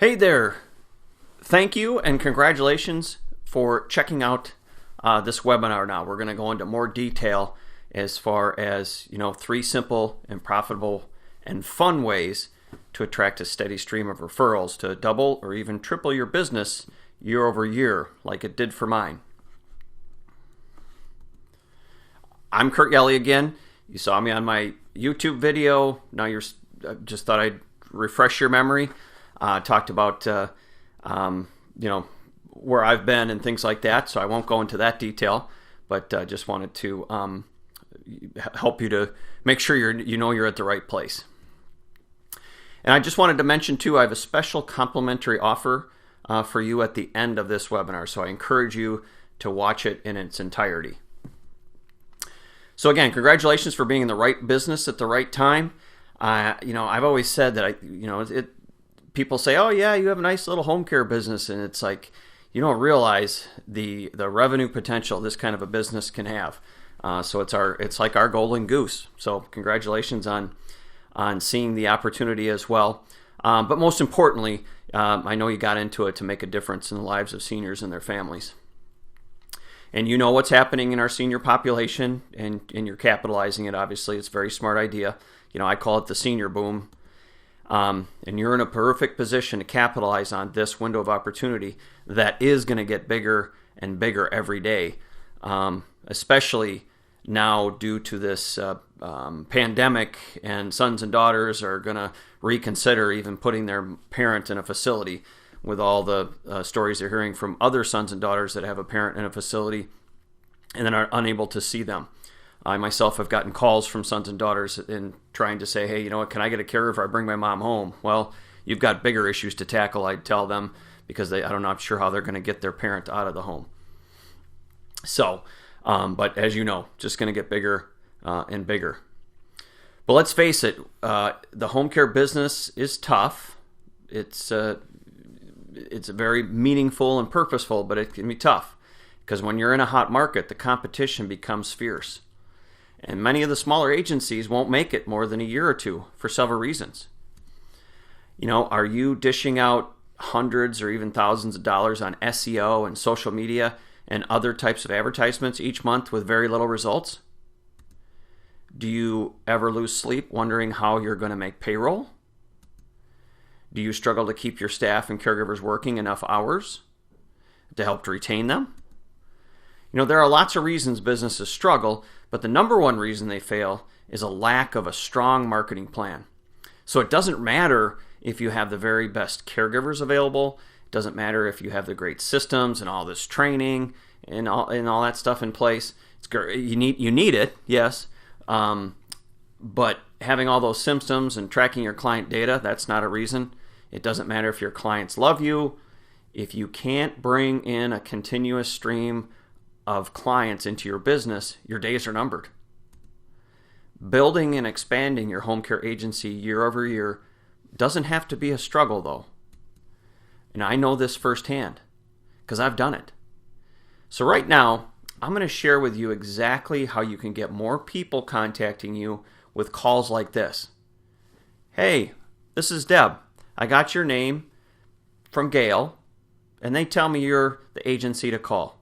Hey there. Thank you and congratulations for checking out this webinar now. We're going to go into more detail as far as, three simple and profitable and fun ways to attract a steady stream of referrals to double or even triple your business year over year like it did for mine. I'm Kurt Yelly again. You saw me on my YouTube video. Now just thought I'd refresh your memory. Talked about where I've been and things like that, so I won't go into that detail, but just wanted to help you to make sure you're at the right place. And I just wanted to mention too, I have a special complimentary offer for you at the end of this webinar, so I encourage you to watch it in its entirety. So again, congratulations for being in the right business at the right time. I've always said that people say, "Oh yeah, you have a nice little home care business," and it's like you don't realize the revenue potential this kind of a business can have. So it's like our golden goose. So congratulations on seeing the opportunity as well. But most importantly, I know you got into it to make a difference in the lives of seniors and their families. And you know what's happening in our senior population, and you're capitalizing it. Obviously, it's a very smart idea. I call it the senior boom. And you're in a perfect position to capitalize on this window of opportunity that is going to get bigger and bigger every day, especially now due to this pandemic, and sons and daughters are going to reconsider even putting their parent in a facility with all the stories they're hearing from other sons and daughters that have a parent in a facility and then are unable to see them. I myself have gotten calls from sons and daughters in trying to say, "Hey, can I get a caregiver if I bring my mom home?" Well, you've got bigger issues to tackle, I'd tell them, because I'm not sure how they're going to get their parent out of the home. So, but as you know, just going to get bigger and bigger. But let's face it, the home care business is tough. It's very meaningful and purposeful, but it can be tough because when you're in a hot market, the competition becomes fierce. And many of the smaller agencies won't make it more than a year or two for several reasons. Are you dishing out hundreds or even thousands of dollars on SEO and social media and other types of advertisements each month with very little results? Do you ever lose sleep wondering how you're going to make payroll? Do you struggle to keep your staff and caregivers working enough hours to help to retain them? There are lots of reasons businesses struggle, but the number one reason they fail is a lack of a strong marketing plan. So it doesn't matter if you have the very best caregivers available. It doesn't matter if you have the great systems and all this training and all that stuff in place. You need it, yes, but having all those systems and tracking your client data, that's not a reason. It doesn't matter if your clients love you. If you can't bring in a continuous stream of clients into your business, your days are numbered. Building and expanding your home care agency year over year doesn't have to be a struggle, though. And I know this firsthand because I've done it. So right now, I'm going to share with you exactly how you can get more people contacting you with calls like this. "Hey, this is Deb. I got your name from Gail, and they tell me you're the agency to call."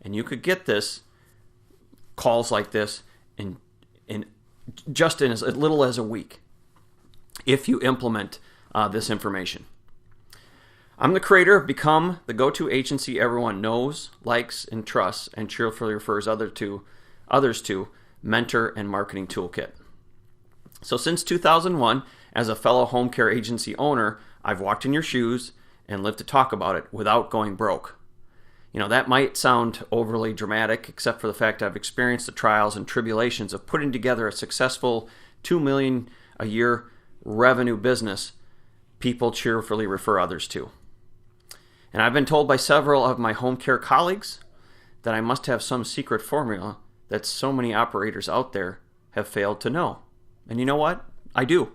And you could get calls like this in just in as little as a week if you implement this information. I'm the creator of Become the Go-To Agency Everyone Knows, Likes, and Trusts, and cheerfully refers others to Mentor and Marketing Toolkit. So since 2001, as a fellow home care agency owner, I've walked in your shoes and lived to talk about it without going broke. That might sound overly dramatic, except for the fact I've experienced the trials and tribulations of putting together a successful $2 million a year revenue business people cheerfully refer others to. And I've been told by several of my home care colleagues that I must have some secret formula that so many operators out there have failed to know. And you know what? I do.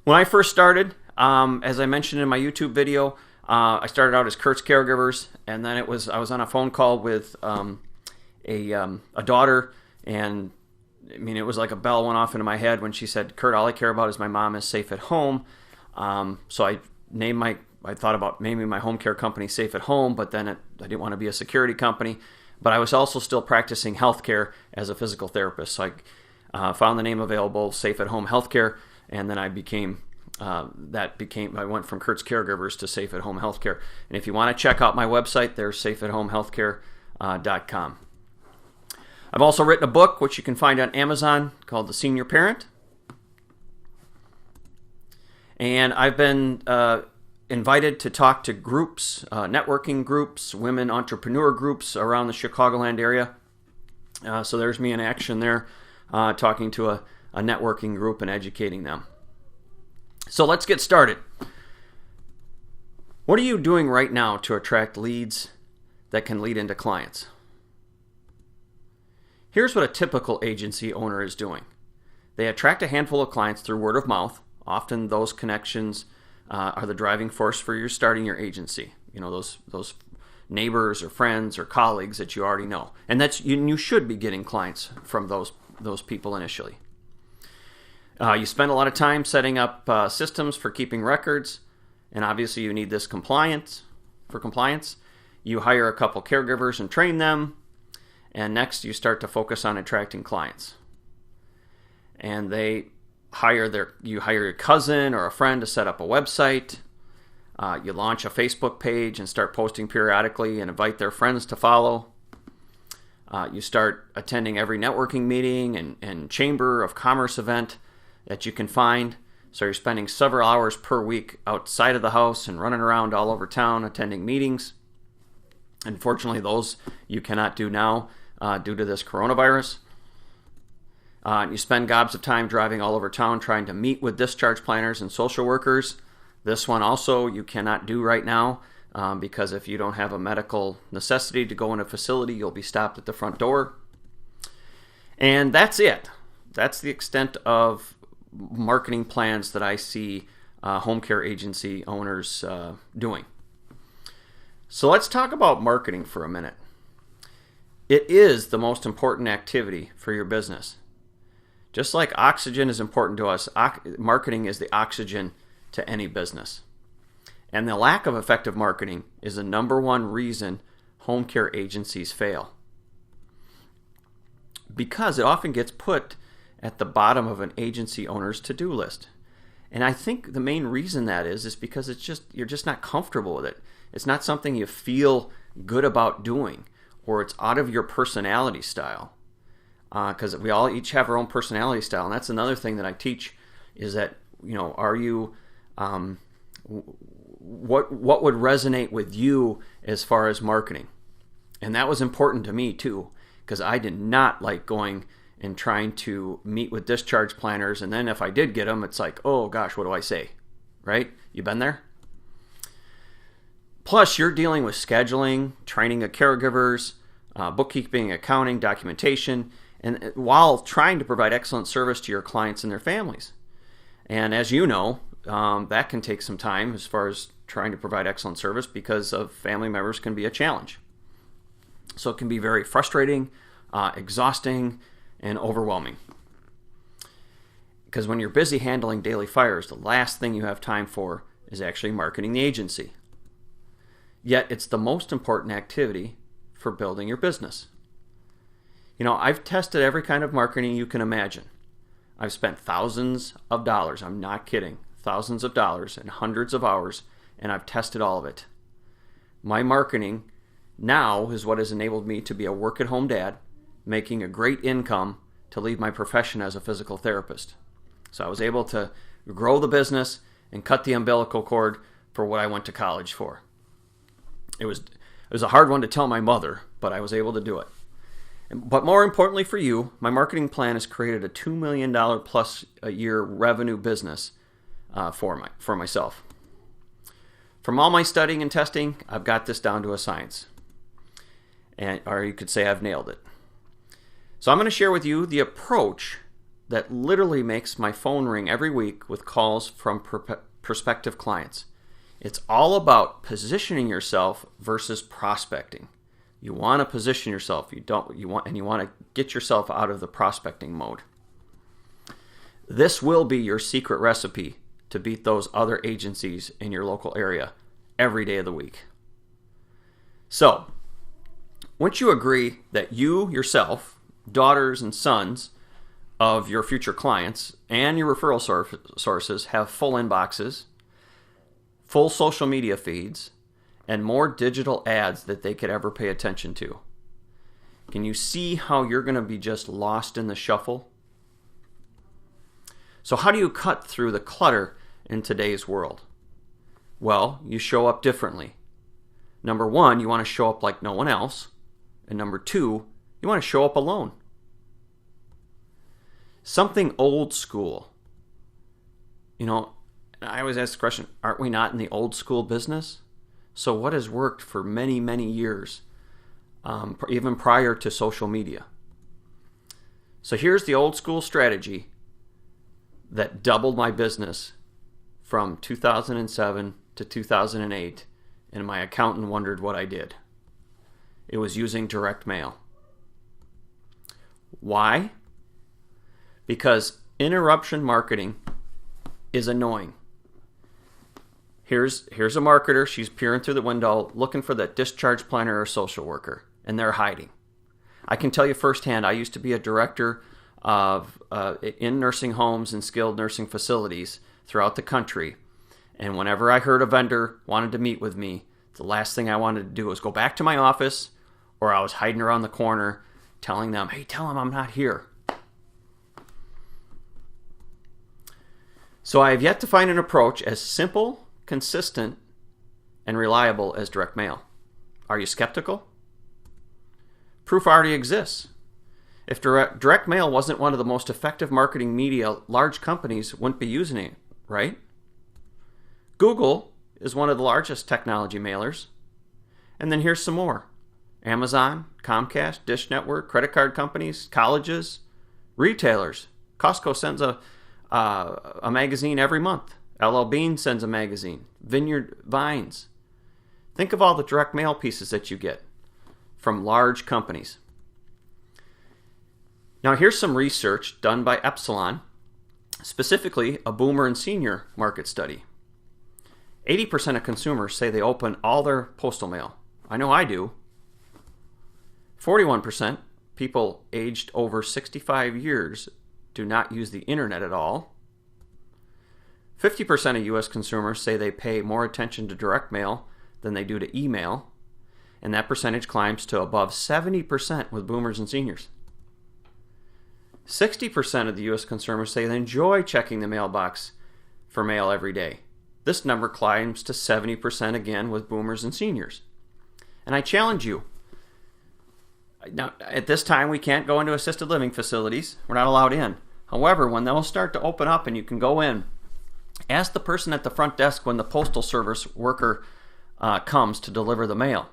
When I first started, as I mentioned in my YouTube video, I started out as Kurt's Caregivers, and then I was on a phone call with a daughter, and it was like a bell went off into my head when she said, "Kurt, all I care about is my mom is safe at home." So I thought about naming my home care company Safe at Home, but then I didn't want to be a security company. But I was also still practicing healthcare as a physical therapist. So I found the name available, Safe at Home Healthcare, and then I went from Kurt's Caregivers to Safe at Home Healthcare. And if you want to check out my website, there's safeathomehealthcare.com. I've also written a book, which you can find on Amazon, called The Senior Parent. And I've been invited to talk to groups, networking groups, women entrepreneur groups around the Chicagoland area. So there's me in action there, talking to a networking group and educating them. So let's get started. What are you doing right now to attract leads that can lead into clients? Here's what a typical agency owner is doing. They attract a handful of clients through word of mouth. Often those connections are the driving force for you starting your agency. You know, those neighbors or friends or colleagues that you already know. And you should be getting clients from those people initially. You spend a lot of time setting up systems for keeping records, and obviously you need this for compliance. You hire a couple caregivers and train them, and next you start to focus on attracting clients. And you hire your cousin or a friend to set up a website. You launch a Facebook page and start posting periodically and invite their friends to follow. You start attending every networking meeting and chamber of commerce event that you can find. So you're spending several hours per week outside of the house and running around all over town attending meetings. Unfortunately, those you cannot do now due to this coronavirus. You spend gobs of time driving all over town trying to meet with discharge planners and social workers. This one also you cannot do right now because if you don't have a medical necessity to go in a facility, you'll be stopped at the front door. And that's it. That's the extent of marketing plans that I see home care agency owners doing. So let's talk about marketing for a minute. It is the most important activity for your business. Just like oxygen is important to us, marketing is the oxygen to any business. And the lack of effective marketing is the number one reason home care agencies fail. Because it often gets put at the bottom of an agency owner's to-do list. And I think the main reason that is because you're just not comfortable with it. It's not something you feel good about doing, or it's out of your personality style. Because we all each have our own personality style, and that's another thing that I teach is that, are you, what would resonate with you as far as marketing? And that was important to me too, because I did not like going and trying to meet with discharge planners, and then if I did get them, it's like, oh gosh, what do I say, right? You been there? Plus, you're dealing with scheduling, training of caregivers, bookkeeping, accounting, documentation, and while trying to provide excellent service to your clients and their families. And as you know, that can take some time as far as trying to provide excellent service because of family members can be a challenge. So it can be very frustrating, exhausting, and overwhelming. Because when you're busy handling daily fires, the last thing you have time for is actually marketing the agency. Yet it's the most important activity for building your business. I've tested every kind of marketing you can imagine. I've spent thousands of dollars, I'm not kidding, thousands of dollars and hundreds of hours, and I've tested all of it. My marketing now is what has enabled me to be a work-at-home dad, making a great income to leave my profession as a physical therapist. So I was able to grow the business and cut the umbilical cord for what I went to college for. It was a hard one to tell my mother, but I was able to do it. But more importantly for you, my marketing plan has created a $2 million plus a year revenue business for myself. From all my studying and testing, I've got this down to a science. Or you could say I've nailed it. So I'm going to share with you the approach that literally makes my phone ring every week with calls from prospective clients. It's all about positioning yourself versus prospecting. You want to position yourself. You want to get yourself out of the prospecting mode. This will be your secret recipe to beat those other agencies in your local area every day of the week. So, once you agree that you yourself, daughters and sons of your future clients and your referral sources have full inboxes, full social media feeds, and more digital ads that they could ever pay attention to, can you see how you're going to be just lost in the shuffle? So how do you cut through the clutter in today's world? Well, you show up differently. Number one, you want to show up like no one else. And number two, you want to show up alone. Something old school. You know, I always ask the question, aren't we not in the old school business? So what has worked for many, many years, even prior to social media? So here's the old school strategy that doubled my business from 2007 to 2008, and my accountant wondered what I did. It was using direct mail. Why? Because interruption marketing is annoying. Here's a marketer. She's peering through the window looking for that discharge planner or social worker, and they're hiding. I can tell you firsthand, I used to be a director of in nursing homes and skilled nursing facilities throughout the country. And whenever I heard a vendor wanted to meet with me, the last thing I wanted to do was go back to my office, or I was hiding around the corner telling them, hey, tell them I'm not here. So I have yet to find an approach as simple, consistent, and reliable as direct mail. Are you skeptical? Proof already exists. If direct mail wasn't one of the most effective marketing media, large companies wouldn't be using it, right? Google is one of the largest technology mailers. And then here's some more. Amazon, Comcast, Dish Network, credit card companies, colleges, retailers. Costco sends a magazine every month. LL Bean sends a magazine. Vineyard Vines. Think of all the direct mail pieces that you get from large companies. Now here's some research done by Epsilon, specifically a boomer and senior market study. 80% of consumers say they open all their postal mail. I know I do. 41% people aged over 65 years do not use the internet at all. 50% of U.S. consumers say they pay more attention to direct mail than they do to email, and that percentage climbs to above 70% with boomers and seniors. 60% of the U.S. consumers say they enjoy checking the mailbox for mail every day. This number climbs to 70% again with boomers and seniors. And I challenge you. Now, at this time, we can't go into assisted living facilities. We're not allowed in. However, when they'll start to open up and you can go in, ask the person at the front desk when the postal service worker comes to deliver the mail.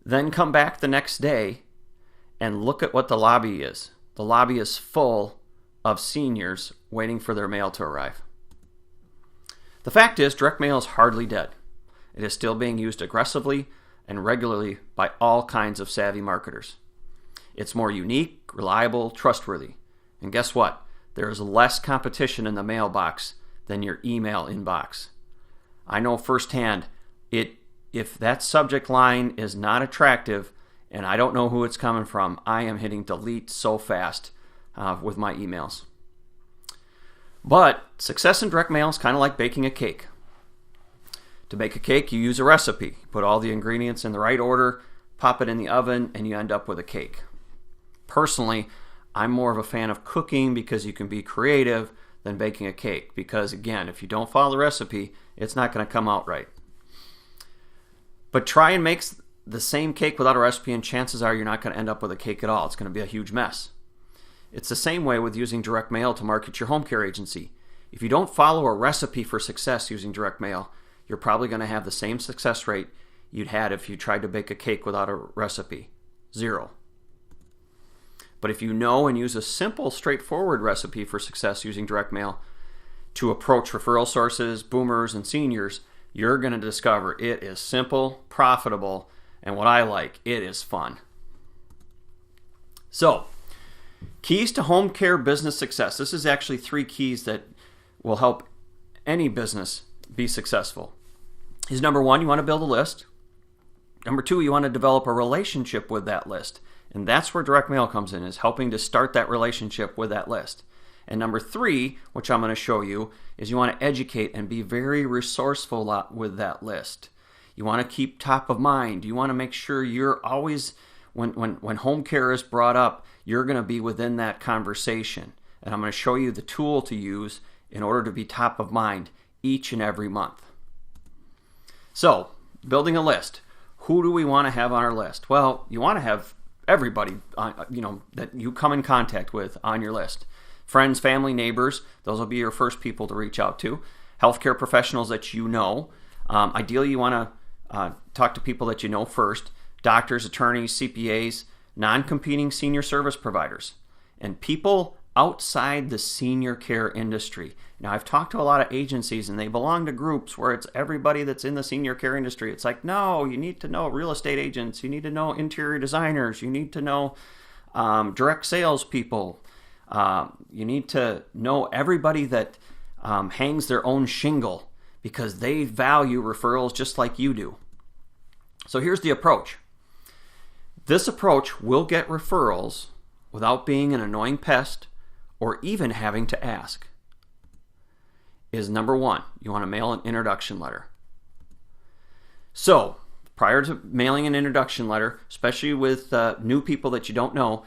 Then come back the next day and look at what the lobby is. The lobby is full of seniors waiting for their mail to arrive. The fact is, direct mail is hardly dead. It is still being used aggressively and regularly by all kinds of savvy marketers. It's more unique, reliable, trustworthy. And guess what? There is less competition in the mailbox than your email inbox. I know firsthand, if that subject line is not attractive and I don't know who it's coming from, I am hitting delete so fast with my emails. But success in direct mail is kind of like baking a cake. To bake a cake, you use a recipe. Put all the ingredients in the right order, pop it in the oven, and you end up with a cake. Personally, I'm more of a fan of cooking because you can be creative than baking a cake. Because again, if you don't follow the recipe, it's not going to come out right. But try and make the same cake without a recipe, and chances are you're not going to end up with a cake at all. It's going to be a huge mess. It's the same way with using direct mail to market your home care agency. If you don't follow a recipe for success using direct mail, you're probably going to have the same success rate you'd had if you tried to bake a cake without a recipe. 0. But if you know and use a simple, straightforward recipe for success using direct mail to approach referral sources, boomers, and seniors, you're going to discover it is simple, profitable, and what I like, it is fun. So, keys to home care business success. This is actually 3 keys that will help any business be successful is, number one, you want to build a list. Number two, you want to develop a relationship with that list. And that's where direct mail comes in, is helping to start that relationship with that list. And number three, which I'm going to show you, is you want to educate and be very resourceful with that list. You want to keep top of mind. You want to make sure you're always, when home care is brought up, you're going to be within that conversation. And I'm going to show you the tool to use in order to be top of mind each and every month. So, building a list. Who do we want to have on our list? Well, you want to have everybody that you come in contact with on your list. Friends, family, neighbors, those will be your first people to reach out to. Healthcare professionals that you know. Ideally, you want to talk to people that you know first. Doctors, attorneys, CPAs, non-competing senior service providers, and people outside the senior care industry. Now, I've talked to a lot of agencies, and they belong to groups where it's everybody that's in the senior care industry. It's like, no, you need to know real estate agents. You need to know interior designers. You need to know direct sales people. You need to know everybody that hangs their own shingle, because they value referrals just like you do. So here's the approach. This approach will get referrals without being an annoying pest or even having to ask. Is number one, you want to mail an introduction letter. So, prior to mailing an introduction letter, especially with new people that you don't know,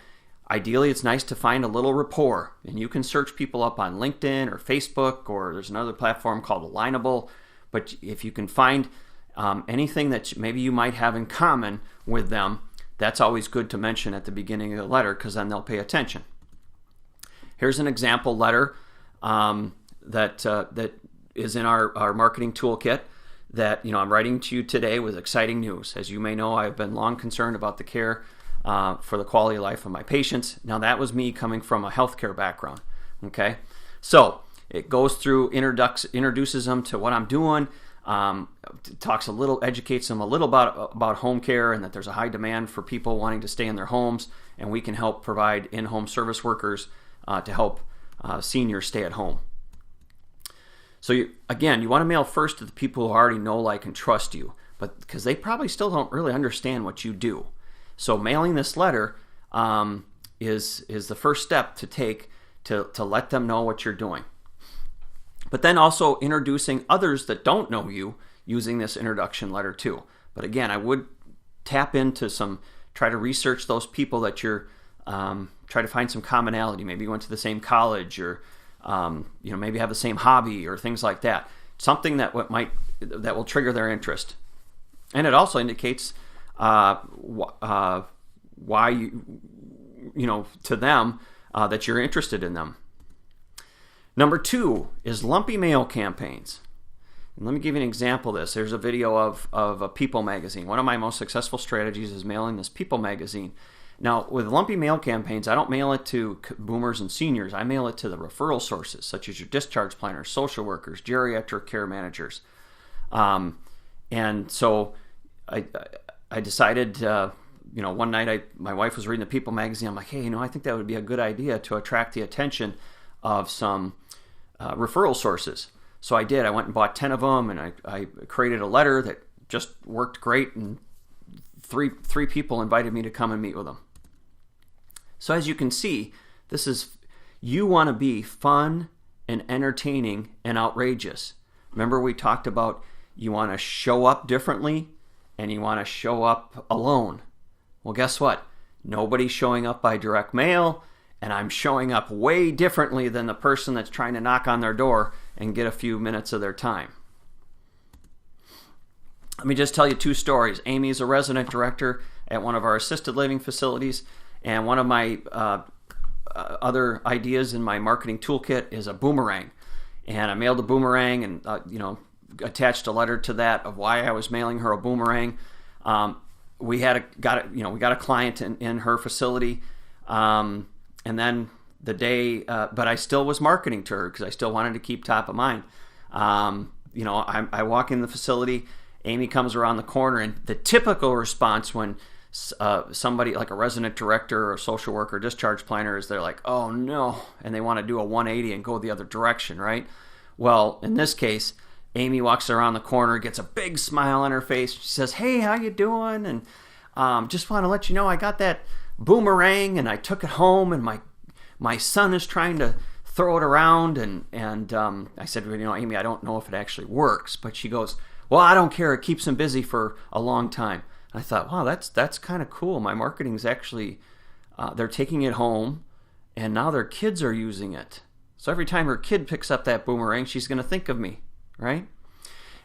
ideally it's nice to find a little rapport. And you can search people up on LinkedIn or Facebook, or there's another platform called Alignable. But if you can find anything that maybe you might have in common with them, that's always good to mention at the beginning of the letter, because then they'll pay attention. Here's an example letter that is in our marketing toolkit that I'm writing to you today with exciting news. As you may know, I've been long concerned about the care for the quality of life of my patients. Now, that was me coming from a healthcare background. Okay, so it goes through, introduces them to what I'm doing. Educates them a little about home care, and that there's a high demand for people wanting to stay in their homes, and we can help provide in-home service workers to help seniors stay at home. So you want to mail first to the people who already know, like, and trust you, but because they probably still don't really understand what you do. So mailing this letter is the first step to take to let them know what you're doing. But then also introducing others that don't know you using this introduction letter too. But again, I would tap into try to research those people that you're, try to find some commonality. Maybe you went to the same college, or maybe have the same hobby or things like that. Something that will trigger their interest. And it also indicates why to them that you're interested in them. Number two is lumpy mail campaigns. And let me give you an example of this. There's a video of a People magazine. One of my most successful strategies is mailing this People magazine. Now, with lumpy mail campaigns, I don't mail it to boomers and seniors. I mail it to the referral sources, such as your discharge planners, social workers, geriatric care managers. And so I decided, one night my wife was reading the People magazine. I'm like, hey, I think that would be a good idea to attract the attention of some referral sources. So I did. I went and bought 10 of them, and I created a letter that just worked great, and three people invited me to come and meet with them. So as you can see, you want to be fun and entertaining and outrageous. Remember, we talked about you want to show up differently and you want to show up alone. Well, guess what? Nobody's showing up by direct mail, and I'm showing up way differently than the person that's trying to knock on their door and get a few minutes of their time. Let me just tell you two stories. Amy is a resident director at one of our assisted living facilities, and one of my other ideas in my marketing toolkit is a boomerang. And I mailed a boomerang, and attached a letter to that of why I was mailing her a boomerang. We got a client in her facility, and then the day, but I still was marketing to her because I still wanted to keep top of mind. I walk in the facility. Amy comes around the corner, and the typical response when somebody like a resident director or a social worker or discharge planner is, they're like, oh no, and they want to do a 180 and go the other direction, right? Well, in this case, Amy walks around the corner, gets a big smile on her face. She says, "Hey, how you doing? And just want to let you know I got that boomerang and I took it home, and my son is trying to throw it around." And I said, "Amy, I don't know if it actually works." But she goes, "Well, I don't care. It keeps him busy for a long time." I thought, wow, that's kind of cool. My marketing's actually, they're taking it home, and now their kids are using it. So every time her kid picks up that boomerang, she's going to think of me, right?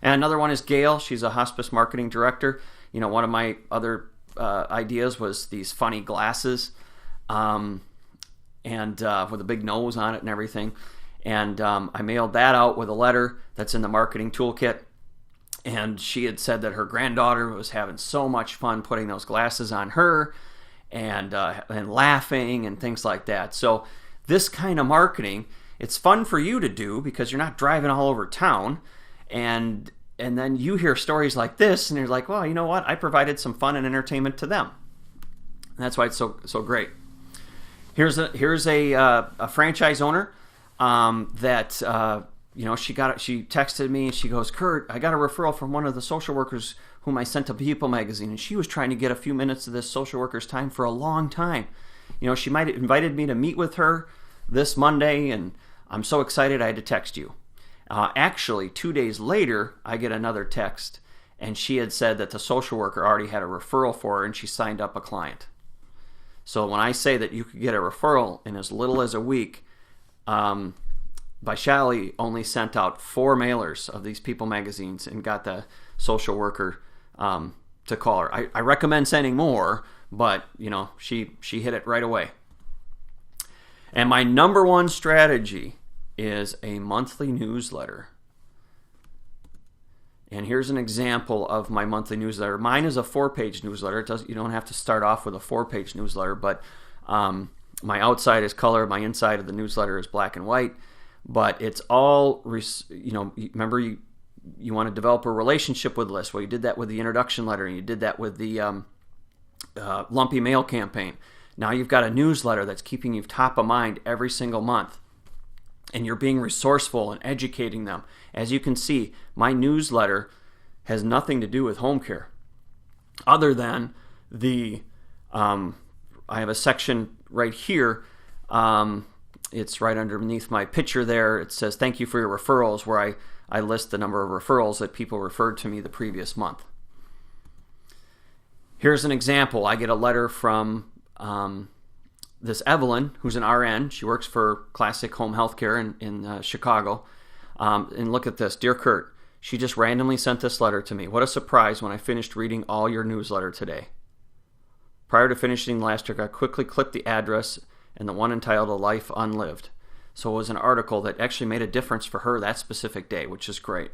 And another one is Gail. She's a hospice marketing director. One of my other ideas was these funny glasses, and with a big nose on it and everything. And I mailed that out with a letter that's in the marketing toolkit. And she had said that her granddaughter was having so much fun putting those glasses on her and laughing and things like that. So this kind of marketing, it's fun for you to do because you're not driving all over town. And then you hear stories like this and you're like, well, you know what? I provided some fun and entertainment to them. And that's why it's so great. Here's a franchise owner that she texted me and she goes, "Kurt, I got a referral from one of the social workers whom I sent to People magazine, and she was trying to get a few minutes of this social worker's time for a long time. She might have invited me to meet with her this Monday, and I'm so excited I had to text you." Actually, 2 days later, I get another text, and she had said that the social worker already had a referral for her, and she signed up a client. So when I say that you could get a referral in as little as a week, Vaishali only sent out 4 mailers of these People magazines and got the social worker to call her. I recommend sending more, but she hit it right away. And my number one strategy is a monthly newsletter. And here's an example of my monthly newsletter. Mine is a 4-page newsletter. You don't have to start off with a 4-page newsletter, but my outside is color, my inside of the newsletter is black and white. But it's all, remember you want to develop a relationship with lists. Well, you did that with the introduction letter, and you did that with the lumpy mail campaign. Now you've got a newsletter that's keeping you top of mind every single month. And you're being resourceful and educating them. As you can see, my newsletter has nothing to do with home care, other than I have a section right here. It's right underneath my picture there. It says, "Thank you for your referrals," where I list the number of referrals that people referred to me the previous month. Here's an example. I get a letter from this Evelyn, who's an RN. She works for Classic Home Healthcare in Chicago. And look at this. "Dear Kurt, she just randomly sent this letter to me. What a surprise when I finished reading all your newsletter today. Prior to finishing last week, I quickly clicked the address and the one entitled A Life Unlived." So it was an article that actually made a difference for her that specific day, which is great.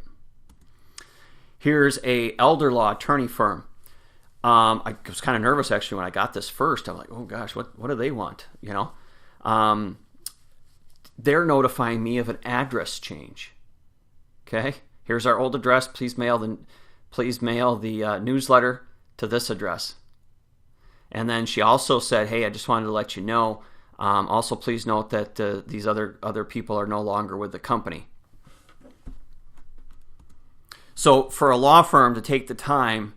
Here's a elder law attorney firm. I was kind of nervous actually when I got this first. I'm like, oh gosh, what do they want? They're notifying me of an address change. Okay, here's our old address. Please mail the newsletter to this address. And then she also said, "Hey, I just wanted to let you know. Also, please note that these other people are no longer with the company." So for a law firm to take the time,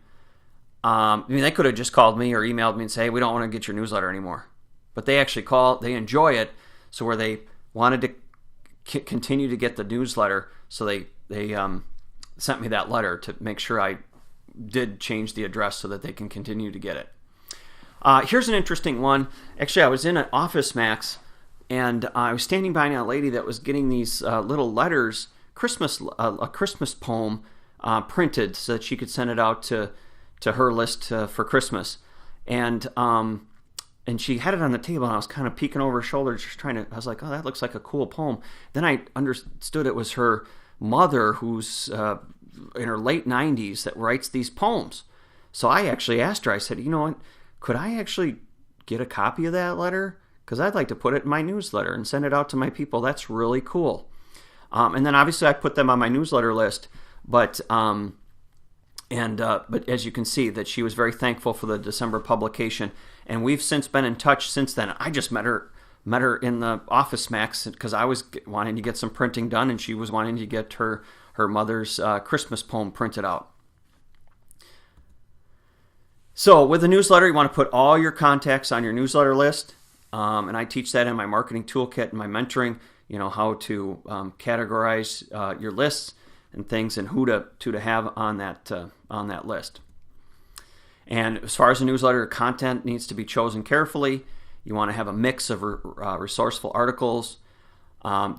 they could have just called me or emailed me and say, "Hey, we don't want to get your newsletter anymore." But they actually they enjoy it, so where they wanted to continue to get the newsletter, so they sent me that letter to make sure I did change the address so that they can continue to get it. Here's an interesting one. Actually, I was in an Office Max, and I was standing behind a lady that was getting these little letters, a Christmas poem printed so that she could send it out to her list for Christmas. And she had it on the table, and I was kind of peeking over her shoulder, I was like, oh, that looks like a cool poem. Then I understood it was her mother, who's in her late 90s, that writes these poems. So I actually asked her, I said, "You know what? Could I actually get a copy of that letter? Because I'd like to put it in my newsletter and send it out to my people. That's really cool." And then obviously I put them on my newsletter list, but as you can see, that she was very thankful for the December publication, and we've since been in touch since then. I just met her met her in the Office Max because I was wanting to get some printing done, and she was wanting to get her mother's Christmas poem printed out. So with a newsletter, you want to put all your contacts on your newsletter list, and I teach that in my marketing toolkit and my mentoring. How to categorize your lists and things, and who to have on that list. And as far as the newsletter, content needs to be chosen carefully. You want to have a mix of resourceful articles.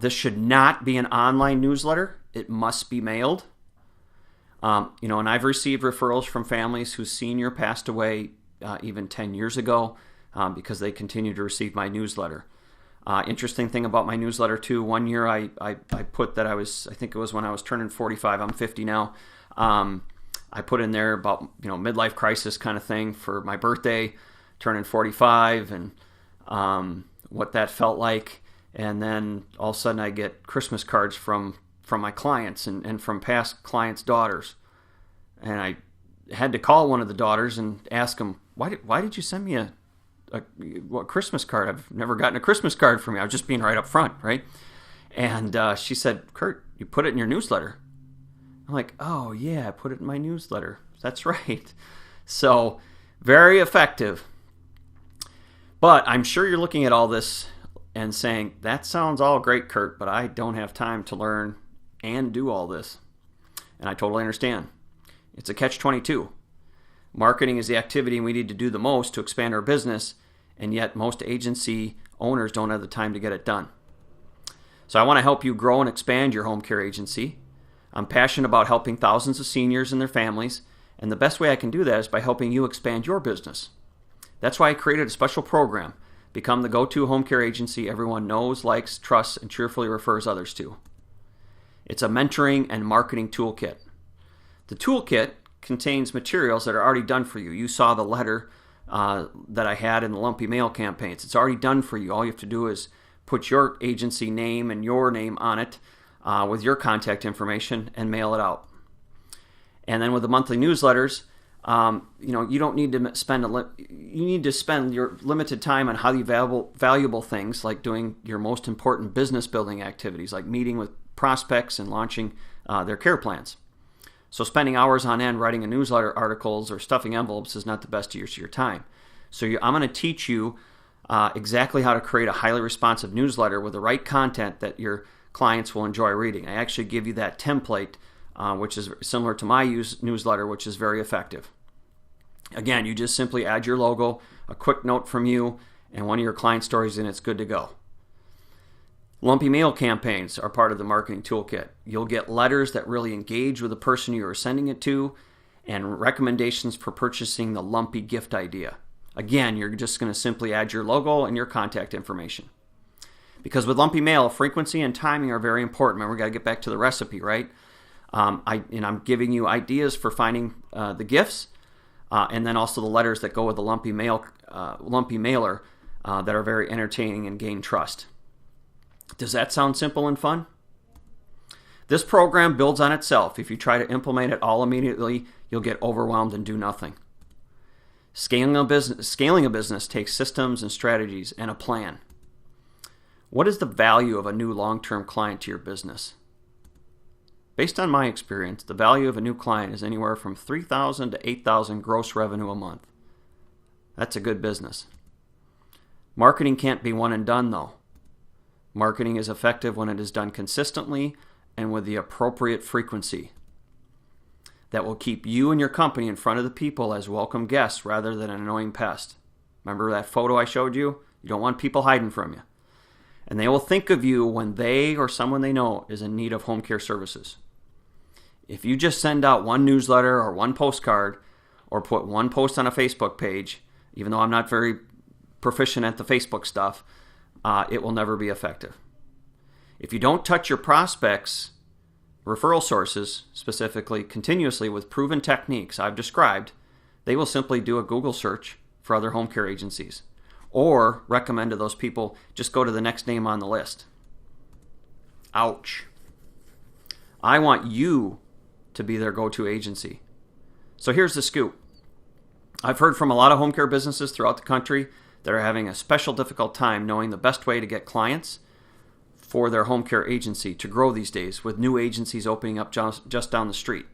This should not be an online newsletter. It must be mailed. And I've received referrals from families whose senior passed away even 10 years ago because they continue to receive my newsletter. Interesting thing about my newsletter too, one year I put that I think it was when I was turning 45, I'm 50 now. I put in there about, midlife crisis kind of thing for my birthday, turning 45, and what that felt like. And then all of a sudden I get Christmas cards from my clients and from past clients' daughters. And I had to call one of the daughters and ask them, why did you send me a Christmas card? I've never gotten a Christmas card from you. I was just being right up front, right? And she said, Kurt, you put it in your newsletter. I'm like, oh yeah, I put it in my newsletter. That's right. So very effective. But I'm sure you're looking at all this and saying, that sounds all great, Kurt, but I don't have time to learn and do all this. And I totally understand. It's a catch-22. Marketing is the activity we need to do the most to expand our business, and yet most agency owners don't have the time to get it done. So I want to help you grow and expand your home care agency. I'm passionate about helping thousands of seniors and their families, and the best way I can do that is by helping you expand your business. That's why I created a special program, Become the Go-To Home Care Agency everyone knows, likes, trusts, and cheerfully refers others to. It's a mentoring and marketing toolkit. The toolkit contains materials that are already done for you. You saw the letter that I had in the lumpy mail campaigns. It's already done for you. All you have to do is put your agency name and your name on it with your contact information and mail it out. And then with the monthly newsletters, you don't need to spend you need to spend your limited time on highly valuable things like doing your most important business building activities, like meeting with prospects and launching their care plans. So spending hours on end writing a newsletter articles or stuffing envelopes is not the best use of your time. So I'm going to teach you exactly how to create a highly responsive newsletter with the right content that your clients will enjoy reading. I actually give you that template, which is similar to my newsletter, which is very effective. Again, you just simply add your logo, a quick note from you, and one of your client stories, and it's good to go. Lumpy mail campaigns are part of the marketing toolkit. You'll get letters that really engage with the person you are sending it to, and recommendations for purchasing the lumpy gift idea. Again, you're just going to simply add your logo and your contact information. Because with lumpy mail, frequency and timing are very important. Remember, we got to get back to the recipe, right? I'm giving you ideas for finding the gifts, and then also the letters that go with the lumpy mailer that are very entertaining and gain trust. Does that sound simple and fun? This program builds on itself. If you try to implement it all immediately, you'll get overwhelmed and do nothing. Scaling a business takes systems and strategies and a plan. What is the value of a new long-term client to your business? Based on my experience, the value of a new client is anywhere from $3,000 to $8,000 gross revenue a month. That's a good business. Marketing can't be one and done, though. Marketing is effective when it is done consistently and with the appropriate frequency. That will keep you and your company in front of the people as welcome guests rather than an annoying pest. Remember that photo I showed you? You don't want people hiding from you. And they will think of you when they or someone they know is in need of home care services. If you just send out one newsletter or one postcard or put one post on a Facebook page, even though I'm not very proficient at the Facebook stuff, it will never be effective. If you don't touch your prospects' referral sources, specifically continuously with proven techniques I've described, they will simply do a Google search for other home care agencies or recommend to those people, just go to the next name on the list. Ouch. I want you to be their go-to agency. So here's the scoop. I've heard from a lot of home care businesses throughout the country that are having a special difficult time knowing the best way to get clients for their home care agency to grow these days, with new agencies opening up just down the street.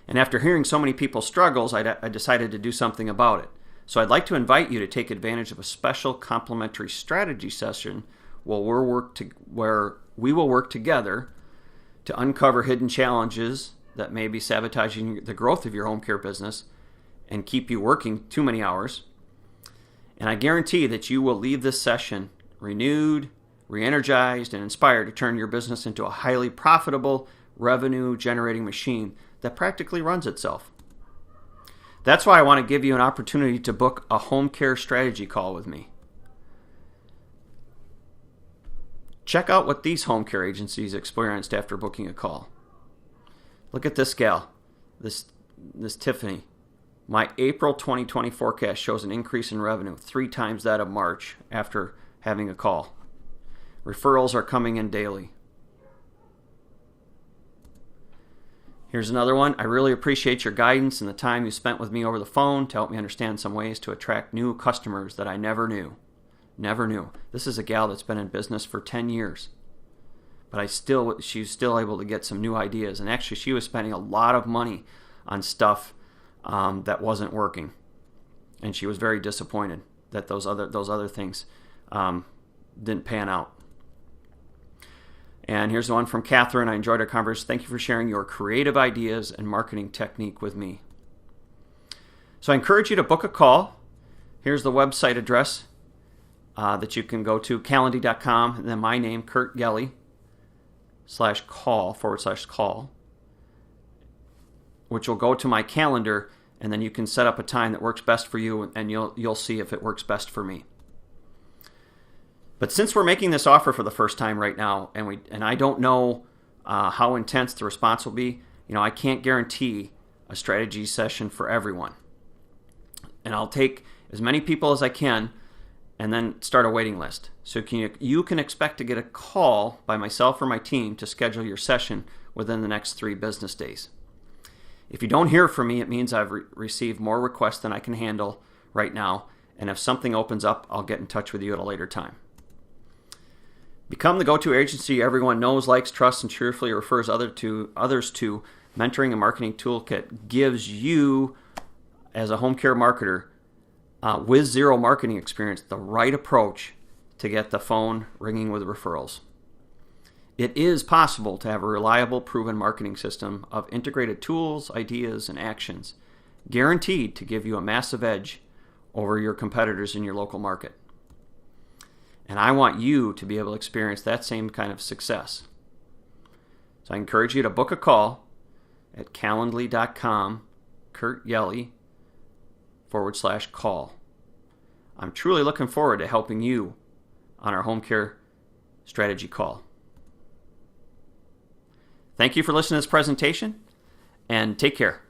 And after hearing so many people's struggles, I decided to do something about it. So I'd like to invite you to take advantage of a special complimentary strategy session where we will work together to uncover hidden challenges that may be sabotaging the growth of your home care business and keep you working too many hours. And I guarantee that you will leave this session renewed, re-energized, and inspired to turn your business into a highly profitable, revenue-generating machine that practically runs itself. That's why I want to give you an opportunity to book a home care strategy call with me. Check out what these home care agencies experienced after booking a call. Look at this gal, this Tiffany. My April 2020 forecast shows an increase in revenue 3 times that of March after having a call. Referrals are coming in daily. Here's another one. I really appreciate your guidance and the time you spent with me over the phone to help me understand some ways to attract new customers that I never knew. This is a gal that's been in business for 10 years. But she's still able to get some new ideas. And actually, she was spending a lot of money on stuff that wasn't working. And she was very disappointed that those other things didn't pan out. And here's the one from Catherine. I enjoyed our conversation. Thank you for sharing your creative ideas and marketing technique with me. So I encourage you to book a call. Here's the website address that you can go to, calendly.com, and then my name, Kurt Gelly, /call, which will go to my calendar, and then you can set up a time that works best for you, and you'll see if it works best for me. But since we're making this offer for the first time right now, and I don't know how intense the response will be, I can't guarantee a strategy session for everyone. And I'll take as many people as I can, and then start a waiting list. So you can expect to get a call by myself or my team to schedule your session within the next 3 business days. If you don't hear from me, it means I've received more requests than I can handle right now, and if something opens up, I'll get in touch with you at a later time. Become the go-to agency everyone knows, likes, trusts, and cheerfully refers others to. Mentoring and Marketing Toolkit gives you, as a home care marketer, with zero marketing experience, the right approach to get the phone ringing with referrals. It is possible to have a reliable, proven marketing system of integrated tools, ideas, and actions, guaranteed to give you a massive edge over your competitors in your local market. And I want you to be able to experience that same kind of success. So I encourage you to book a call at calendly.com, Kurt Gelly, /call. I'm truly looking forward to helping you on our home care strategy call. Thank you for listening to this presentation, and take care.